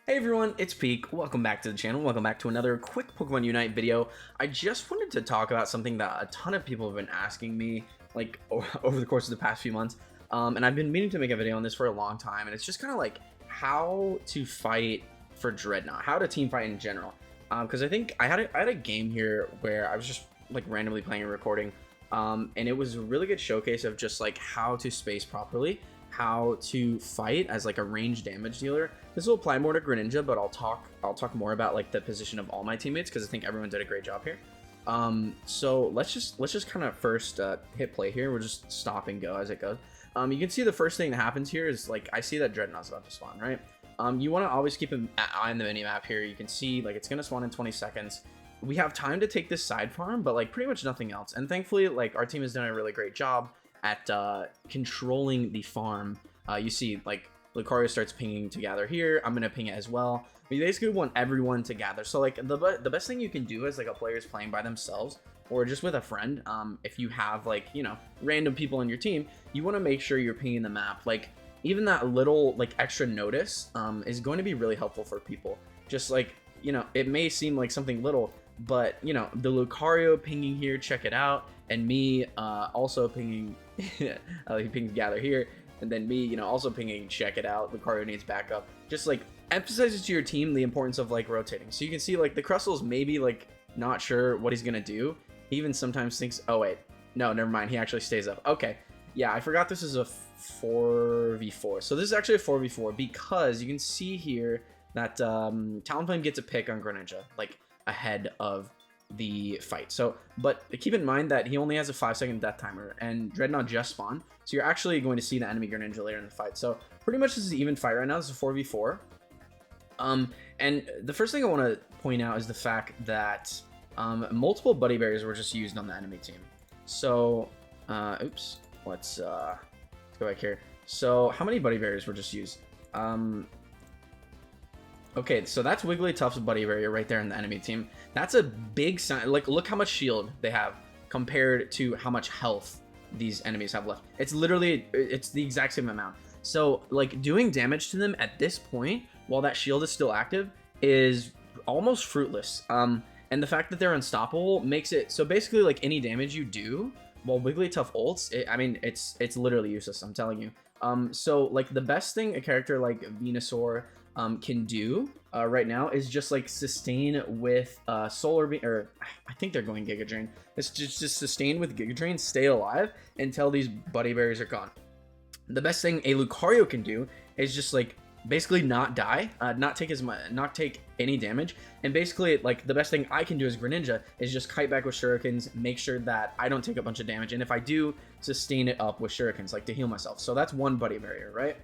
Hey everyone, it's Peek. Welcome back to the channel. Welcome back to another quick Pokemon Unite video. I just wanted to talk about something that a ton of people have been asking me like over the course of the past few months. And I've been meaning to make a video on this for a long time, and it's just kind of like how to fight for Dreadnought, how to team fight in general. Because I think I had a game here where I was just like randomly playing and recording, and it was a really good showcase of just like how to space properly, how to fight as like a range damage dealer. This will apply more to Greninja, but I'll talk more about like the position of all my teammates because I think everyone did a great job here. So let's just kind of first hit play here. We'll just stop and go as it goes. You can see the first thing that happens here is like I see that Dreadnought's about to spawn, right? You want to always keep an eye on the mini map here. You can see like it's gonna spawn in 20 seconds. We have time to take this side farm, but like pretty much nothing else. And thankfully, like our team has done a really great job at controlling the farm. You see like Lucario starts pinging to gather here. I'm gonna ping it as well. We basically want everyone to gather. So like the best thing you can do as like a player is playing by themselves or just with a friend. If you have like, you know, random people on your team, you want to make sure you're pinging the map. Like even that little like extra notice is going to be really helpful for people. Just like, you know, it may seem like something little, but you know, the Lucario pinging here, check it out, and me also pinging he pings gather here, and then me, you know, also pinging check it out, Lucario needs backup. Just like emphasizes to your team the importance of like rotating. So you can see like the Crustle's maybe like not sure what he's gonna do. He even sometimes thinks, oh wait, no, never mind, he actually stays up. Okay, yeah, I forgot this is a 4v4. So this is actually a 4v4 because you can see here that Talonflame gets a pick on Greninja like ahead of the fight. So but keep in mind that he only has a 5-second death timer and Dreadnought just spawned, so you're actually going to see the enemy Greninja later in the fight. So pretty much this is an even fight right now. This is a 4v4. And the first thing I want to point out is the fact that multiple buddy berries were just used on the enemy team. So oops, let's go back here. So how many buddy berries were just used? Okay, so that's Wigglytuff's buddy barrier right there in the enemy team. That's a big sign. Like, look how much shield they have compared to how much health these enemies have left. It's literally, it's the exact same amount. So, like, doing damage to them at this point, while that shield is still active, is almost fruitless. And the fact that they're unstoppable makes it, so basically, like, any damage you do while Wigglytuff ults, I mean, it's literally useless, I'm telling you. So, like, the best thing a character like Venusaur can do right now is just like sustain with Solar Beam, or I think they're going Giga Drain. It's just sustain with Giga Drain, stay alive until these buddy berries are gone. The best thing a Lucario can do is just like basically not die, not take any damage, and basically like the best thing I can do as Greninja is just kite back with shurikens, make sure that I don't take a bunch of damage, and if I do, sustain it up with shurikens like to heal myself. So that's one buddy barrier, right?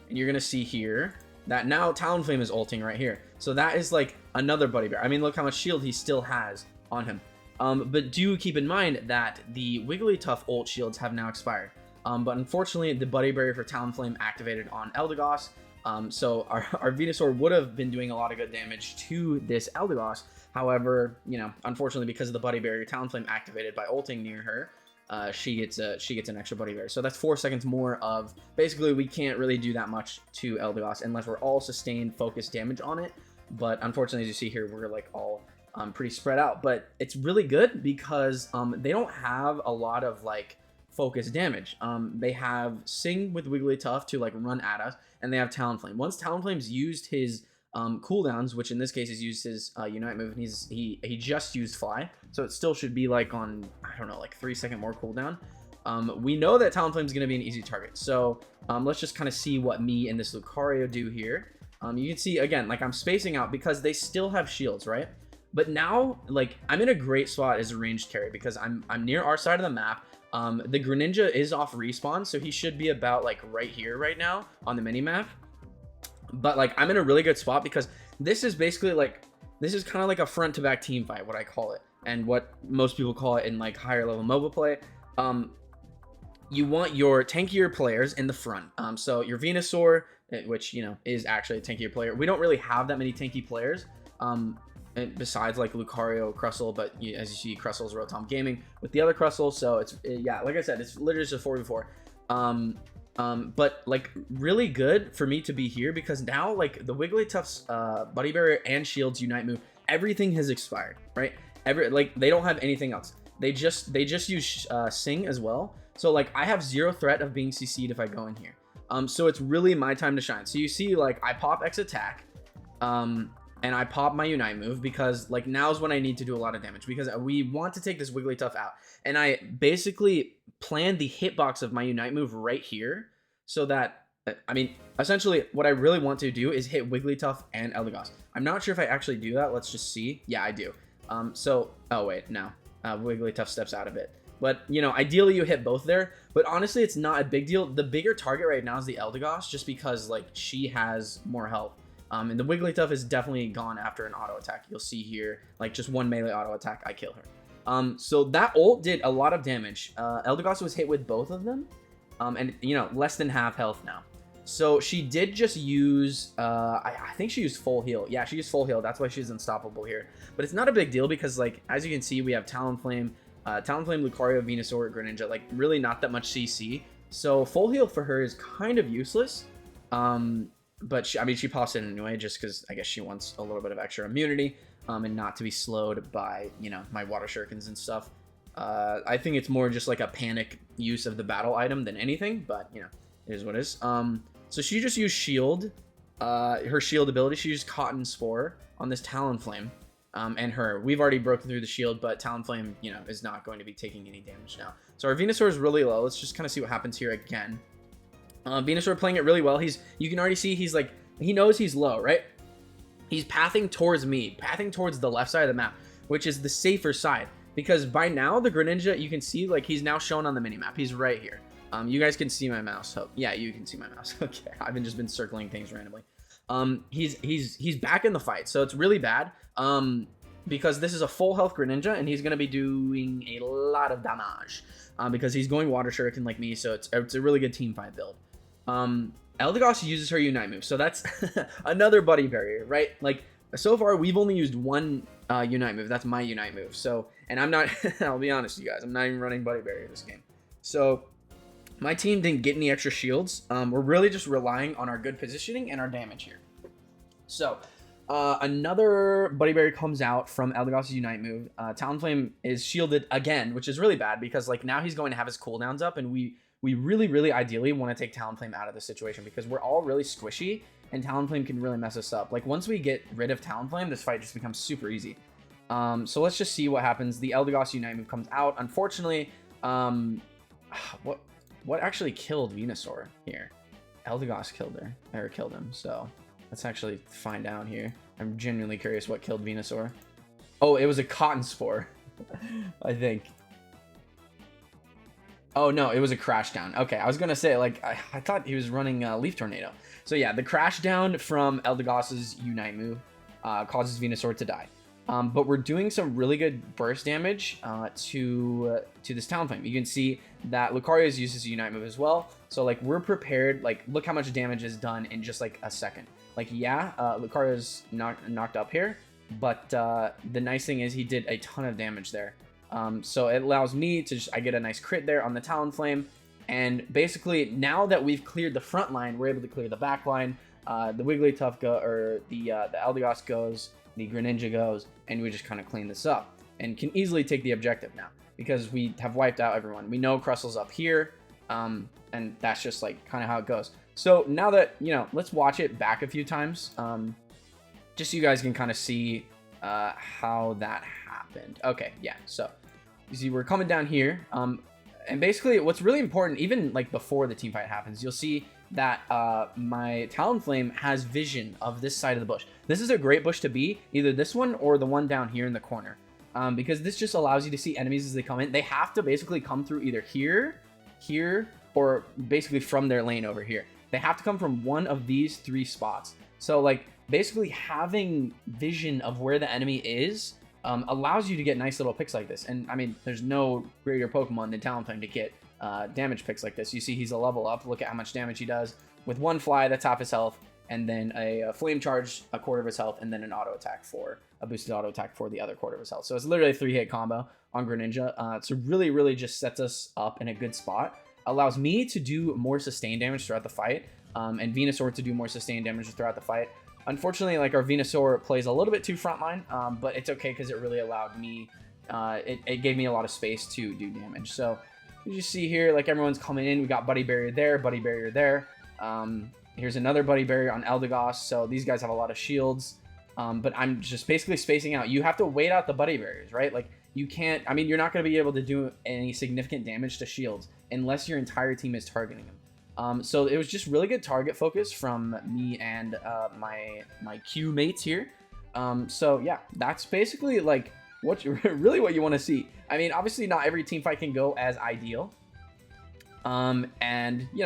And you're gonna see here that now Talonflame is ulting right here. So that is like another buddy bear. I mean, look how much shield he still has on him. But do keep in mind that the Wigglytuff ult shields have now expired. But unfortunately, the buddy barrier for Talonflame activated on Eldegoss. So our Venusaur would have been doing a lot of good damage to this Eldegoss. However, you know, unfortunately, because of the buddy barrier, Talonflame activated by ulting near her, she gets an extra buddy bear. So that's 4 seconds more of, basically we can't really do that much to Eldegoss unless we're all sustained focused damage on it. But unfortunately, as you see here, we're like all pretty spread out. But it's really good because they don't have a lot of like focused damage. They have Sing with Wigglytuff to like run at us, and they have Talonflame. Once Talonflame's used his cooldowns, which in this case he's used his Unite move, and he just used Fly, so it still should be like on, I don't know, like 3-second more cooldown. We know that Talonflame's gonna be an easy target, so let's just kind of see what me and this Lucario do here. You can see again, like I'm spacing out because they still have shields, right? But now, like I'm in a great spot as a ranged carry because I'm near our side of the map. The Greninja is off respawn, so he should be about like right here right now on the mini map. But like I'm in a really good spot because this is basically like, this is kind of like a front to back team fight, what I call it, and what most people call it in like higher level mobile play. You want your tankier players in the front. So your Venusaur, which you know is actually a tankier player. We don't really have that many tanky players besides like Lucario, Crustle, but as you see, Crustle's Rotom Gaming with the other Crustle. So it's yeah, like I said, it's literally just a 4v4. But like really good for me to be here because now like the Wigglytuff's Buddy Barrier and Shield's Unite move, everything has expired, right? Like they don't have anything else. They just use Sing as well. So like I have zero threat of being CC'd if I go in here. So it's really my time to shine. So you see like I pop X attack, and I pop my Unite move because like now's when I need to do a lot of damage because we want to take this Wigglytuff out. And I basically planned the hitbox of my Unite move right here so that, I mean, essentially what I really want to do is hit Wigglytuff and Eldegoss. I'm not sure if I actually do that. Let's just see. Yeah, I do. Oh wait, no. Wigglytuff steps out of it. But, you know, ideally you hit both there. But honestly, it's not a big deal. The bigger target right now is the Eldegoss just because, like, she has more health. And the Wigglytuff is definitely gone after an auto attack. You'll see here, like, just one melee auto attack, I kill her. So that ult did a lot of damage. Eldegoss was hit with both of them. And, you know, less than half health now. So she did just use, I think she used full heal. Yeah, she used full heal. That's why she's unstoppable here. But it's not a big deal because, like, as you can see, we have Talonflame, Lucario, Venusaur, Greninja, like really not that much CC. So full heal for her is kind of useless. But she pops it anyway just because I guess she wants a little bit of extra immunity and not to be slowed by, you know, my water shurikens and stuff. I think it's more just like a panic use of the battle item than anything, but you know, it is what it is. So she just used shield, her shield ability. She used Cotton Spore on this Talonflame. And we've already broken through the shield, but Talonflame, you know, is not going to be taking any damage now. So our Venusaur is really low. Let's just kind of see what happens here again. Venusaur playing it really well. You can already see he's like, he knows he's low, right? He's pathing towards me, pathing towards the left side of the map, which is the safer side. Because by now, the Greninja, you can see, like, he's now shown on the minimap. He's right here. You guys can see my mouse. Oh, yeah, you can see my mouse. Okay, I've just been circling things randomly. He's back in the fight, so it's really bad. Because this is a full health Greninja, and he's gonna be doing a lot of damage. Because he's going Water Shuriken like me, so it's a really good team fight build. Eldegoss uses her Unite move, so that's another Buddy Barrier, right? Like, so far, we've only used one Unite move. That's my Unite move. So, and I'm not, I'll be honest with you guys, I'm not even running Buddy Barrier this game. So, my team didn't get any extra shields. We're really just relying on our good positioning and our damage here. So, another Buddy Barrier comes out from Eldegoss' Unite move. Talonflame is shielded again, which is really bad because, like, now he's going to have his cooldowns up, and we really, really ideally want to take Talonflame out of this situation because we're all really squishy, and Talonflame can really mess us up. Like, once we get rid of Talonflame, this fight just becomes super easy. So let's just see what happens. The Eldegoss Unite move comes out. Unfortunately, what actually killed Venusaur here? Eldegoss killed him. So let's actually find out here. I'm genuinely curious what killed Venusaur. Oh, it was a Cotton Spore, I think. Oh, no, it was a Crash Down. Okay, I was going to say, like, I thought he was running Leaf Tornado. So, yeah, the Crash Down from Eldegoss' Unite move causes Venusaur to die. But we're doing some really good burst damage to this Talonflame. You can see that Lucario uses Unite move as well. So, like, we're prepared. Like, look how much damage is done in just, like, a second. Like, yeah, Lucario's knocked up here. But the nice thing is he did a ton of damage there. So it allows me to I get a nice crit there on the Talonflame. And basically, now that we've cleared the front line, we're able to clear the back line. The Wigglytuff the Eldegoss goes, the Greninja goes, and we just kind of clean this up. And can easily take the objective now, because we have wiped out everyone. We know Crustle's up here, and that's just like kind of how it goes. So now that, you know, let's watch it back a few times, just so you guys can kind of see how that happened. Okay, yeah, so you see we're coming down here, and basically what's really important, even like before the team fight happens, you'll see that my Talonflame has vision of this side of the bush. This is a great bush to be, either this one or the one down here in the corner, because this just allows you to see enemies as they come in. They have to basically come through either here, or basically from their lane over here. They have to come from one of these three spots. So, like, basically having vision of where the enemy is allows you to get nice little picks like this. And I mean, there's no greater Pokemon than Talonflame to get damage picks like this. You see he's a level up. Look at how much damage he does with one fly, that's half his health, and then a flame charge, a quarter of his health, and then an auto attack for a boosted auto attack for the other quarter of his health. So it's literally a 3-hit combo on Greninja. So really just sets us up in a good spot. allows me to do more sustained damage throughout the fight, and Venusaur to do more sustained damage throughout the fight. Unfortunately, like, our Venusaur plays a little bit too frontline, but it's okay because it really allowed me, it gave me a lot of space to do damage. So you just see here, like, everyone's coming in. We got Buddy Barrier there, Buddy Barrier there. Here's another Buddy Barrier on Eldegoss. So these guys have a lot of shields, but I'm just basically spacing out. You have to wait out the Buddy Barriers, right? Like, you can't, I mean, you're not going to be able to do any significant damage to shields unless your entire team is targeting them. So it was just really good target focus from me and my Q mates here. So yeah, that's basically like really what you want to see. I mean, obviously not every team fight can go as ideal. And you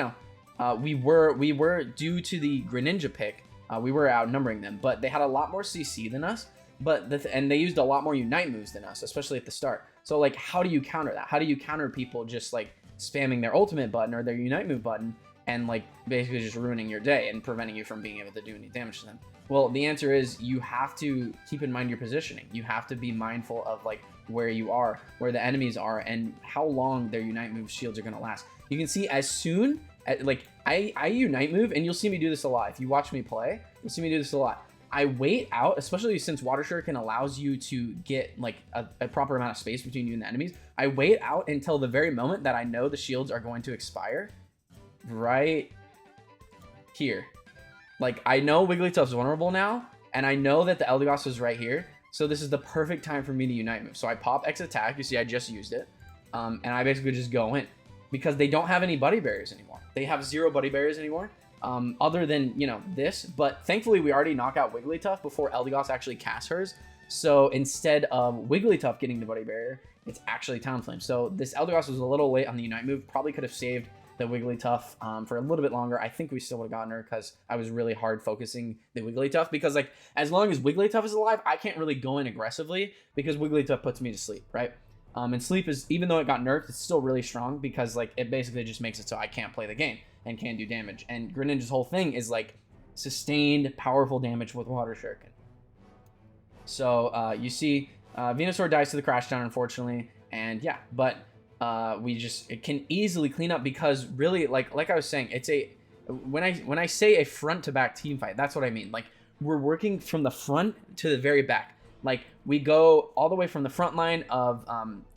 know, we were due to the Greninja pick, we were outnumbering them, but they had a lot more CC than us. But and they used a lot more Unite moves than us, especially at the start. So like, how do you counter that? How do you counter people just like spamming their ultimate button or their Unite move button and like basically just ruining your day and preventing you from being able to do any damage to them? Well, the answer is you have to keep in mind your positioning. You have to be mindful of like where you are, where the enemies are, and how long their Unite move shields are going to last. You can see as soon as, like, I Unite move, and you'll see me do this a lot. If you watch me play, you'll see me do this a lot. I wait out, especially since Water Shuriken allows you to get like a proper amount of space between you and the enemies. I wait out until the very moment that I know the shields are going to expire. Right here. Like, I know Wigglytuff's vulnerable now, and I know that the Eldegoss is right here. So this is the perfect time for me to Unite move. So I pop X attack. You see, I just used it. And I basically just go in. Because they don't have any Buddy Barriers anymore. They have 0 Buddy Barriers anymore. Other than, you know, this. But thankfully, we already knock out Wigglytuff before Eldegoss actually casts hers. So instead of Wigglytuff getting the Buddy Barrier, it's actually Talonflame. So this Eldegoss was a little late on the Unite move. Probably could have saved the Wigglytuff for a little bit longer. I think we still would have gotten her because I was really hard focusing the Wigglytuff. Because, like, as long as Wigglytuff is alive, I can't really go in aggressively because Wigglytuff puts me to sleep, right? And sleep is, even though it got nerfed, it's still really strong because, like, it basically just makes it so I can't play the game and can't do damage. And Greninja's whole thing is, like, sustained, powerful damage with Water Shuriken. So, you see, Venusaur dies to the Crash Down, unfortunately. And, yeah, but it can easily clean up because, really, like I was saying, it's a, when I say a front-to-back team fight, that's what I mean. Like, we're working from the front to the very back. Like, we go all the way from the front line of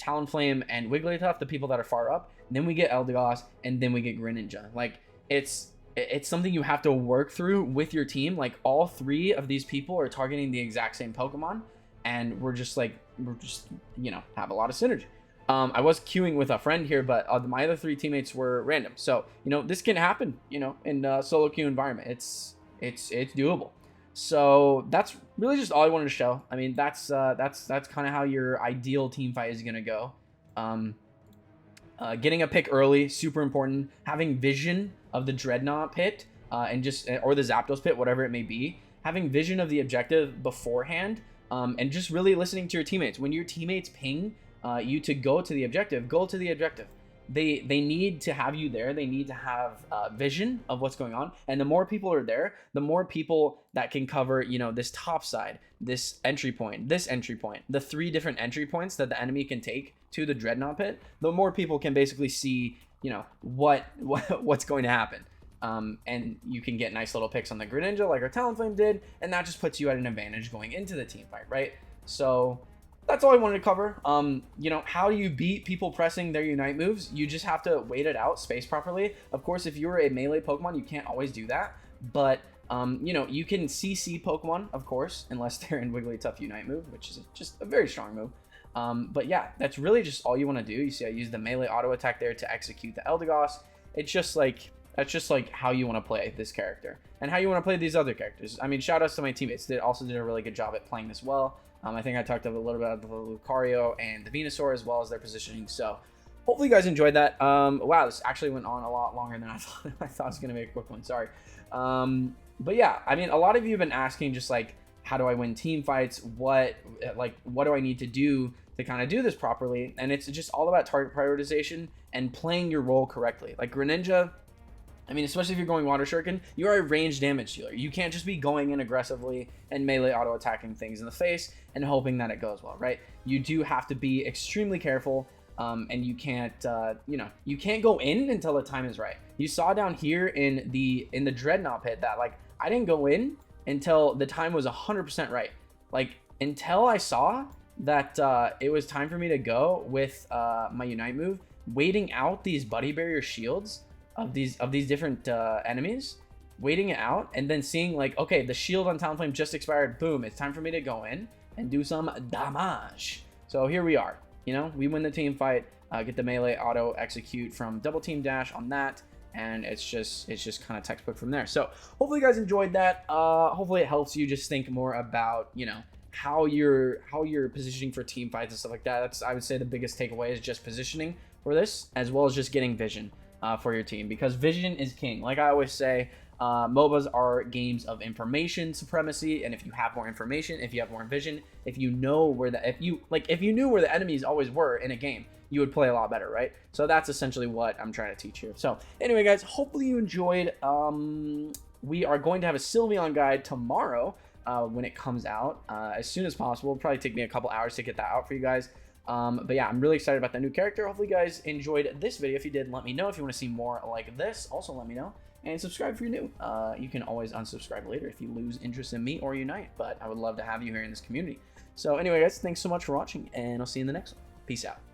Talonflame and Wigglytuff, the people that are far up. Then we get Eldegoss, and then we get Greninja. Like, it's something you have to work through with your team. Like, all 3 of these people are targeting the exact same Pokemon, and we're just, you know, have a lot of synergy. I was queuing with a friend here, but my other 3 teammates were random. So, you know, this can happen, you know, in a solo queue environment. It's doable. So that's really just all I wanted to show. I mean, that's kind of how your ideal team fight is gonna go. Getting a pick early, super important. Having vision of the Dreadnought pit, and or the Zapdos pit, whatever it may be. Having vision of the objective beforehand, and just really listening to your teammates. When your teammates ping you to go to the objective, go to the objective. They need to have you there. They need to have vision of what's going on. And the more people are there, the more people that can cover, you know, this top side, this entry point, the 3 different entry points that the enemy can take to the Dreadnought pit, the more people can basically see, you know, what's going to happen. And you can get nice little picks on the Greninja like our Talonflame did, and that just puts you at an advantage going into the team fight, right? So that's all I wanted to cover. You know, how do you beat people pressing their Unite moves? You just have to wait it out, space properly. Of course, if you're a melee Pokemon, you can't always do that. But, you know, you can CC Pokemon, of course, unless they're in Wigglytuff Unite move, which is just a very strong move. But yeah, that's really just all you want to do. You see I use the melee auto attack there to execute the Eldegoss. It's just like, that's just like how you want to play this character. And how you want to play these other characters. I mean, shout outs to my teammates. They also did a really good job at playing this well. I think I talked a little bit about the Lucario and the Venusaur as well as their positioning. So hopefully you guys enjoyed that. Wow, this actually went on a lot longer than I thought. I thought it was going to be a quick one. Sorry. But yeah, I mean, a lot of you have been asking just like, how do I win team fights? What do I need to do to kind of do this properly? And it's just all about target prioritization and playing your role correctly. Like Greninja, I mean, especially if you're going Water Shuriken, you are a ranged damage dealer. You can't just be going in aggressively and melee auto-attacking things in the face and hoping that it goes well, right? You do have to be extremely careful and you can't, you know, you can't go in until the time is right. You saw down here in the Dreadnought pit that, like, I didn't go in until the time was 100% right. Like, until I saw that it was time for me to go with my Unite move, waiting out these buddy barrier shields of these different enemies, waiting it out, and then seeing, like, okay, the shield on Talonflame just expired. Boom, it's time for me to go in and do some damage. So here we are. You know, we win the team fight, get the melee auto execute from double team dash on that, and it's just kind of textbook from there. So hopefully you guys enjoyed that. Hopefully it helps you just think more about, you know, how you're positioning for team fights and stuff like that. That's, I would say, the biggest takeaway is just positioning for this, as well as just getting vision for your team, because vision is king. Like I always say, MOBAs are games of information supremacy, and if you have more information, if you have more vision, if you know where if you knew where the enemies always were in a game, you would play a lot better, right? So that's essentially what I'm trying to teach here. So anyway, guys, hopefully you enjoyed. We are going to have a Sylveon guide tomorrow when it comes out, as soon as possible. It'll probably take me a couple hours to get that out for you guys. But yeah, I'm really excited about that new character. Hopefully you guys enjoyed this video. If you did, let me know. If you want to see more like this, also let me know. And subscribe if you're new. You can always unsubscribe later if you lose interest in me or Unite, but I would love to have you here in this community. So anyway, guys, thanks so much for watching, and I'll see you in the next one. Peace out.